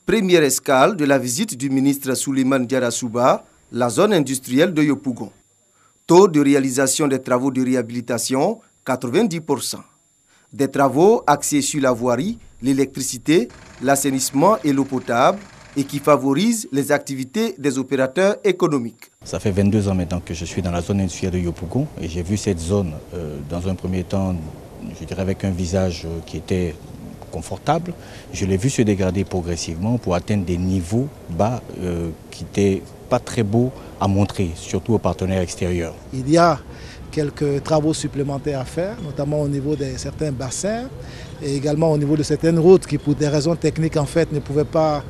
Première escale de la visite du ministre Souleymane Diarra-Souba, la zone industrielle de Yopougon. Taux de réalisation des travaux de réhabilitation, 90%. Des travaux axés sur la voirie, l'électricité, l'assainissement et l'eau potable et qui favorisent les activités des opérateurs économiques. Ça fait 22 ans maintenant que je suis dans la zone industrielle de Yopougon et j'ai vu cette zone dans un premier temps, je dirais avec un visage qui était confortable. Je l'ai vu se dégrader progressivement pour atteindre des niveaux bas qui n'étaient pas très beaux à montrer, surtout aux partenaires extérieurs. Il y a quelques travaux supplémentaires à faire, notamment au niveau de certains bassins et également au niveau de certaines routes qui, pour des raisons techniques, en fait, ne pouvaient pas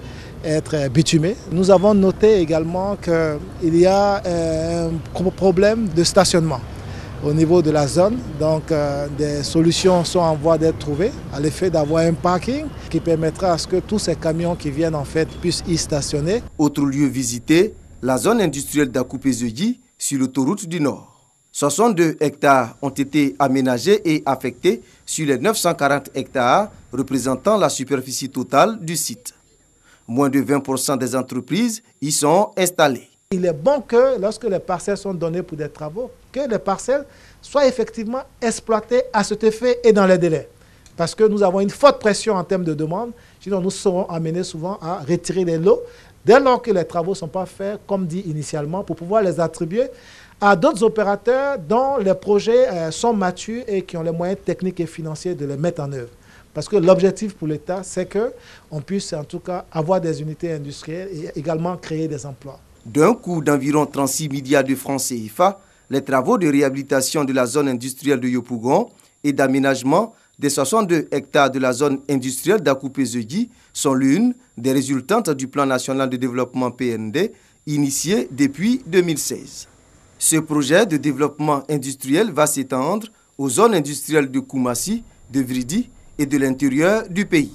être bitumées. Nous avons noté également qu'il y a un problème de stationnement au niveau de la zone. Donc, des solutions sont en voie d'être trouvées à l'effet d'avoir un parking qui permettra à ce que tous ces camions qui viennent en fait puissent y stationner. Autre lieu visité, la zone industrielle d'Akoupé-Zeudy sur l'autoroute du Nord. 62 hectares ont été aménagés et affectés sur les 940 hectares représentant la superficie totale du site. Moins de 20% des entreprises y sont installées. Il est bon que lorsque les parcelles sont données pour des travaux, que les parcelles soient effectivement exploitées à cet effet et dans les délais. Parce que nous avons une forte pression en termes de demande, sinon nous serons amenés souvent à retirer les lots dès lors que les travaux ne sont pas faits comme dit initialement pour pouvoir les attribuer à d'autres opérateurs dont les projets sont matures et qui ont les moyens techniques et financiers de les mettre en œuvre. Parce que l'objectif pour l'État, c'est qu'on puisse en tout cas avoir des unités industrielles et également créer des emplois. D'un coût d'environ 36 milliards de francs CFA, les travaux de réhabilitation de la zone industrielle de Yopougon et d'aménagement des 62 hectares de la zone industrielle d'Akoupé-Zeudy sont l'une des résultantes du plan national de développement PND initié depuis 2016. Ce projet de développement industriel va s'étendre aux zones industrielles de Koumassi, de Vridi et de l'intérieur du pays.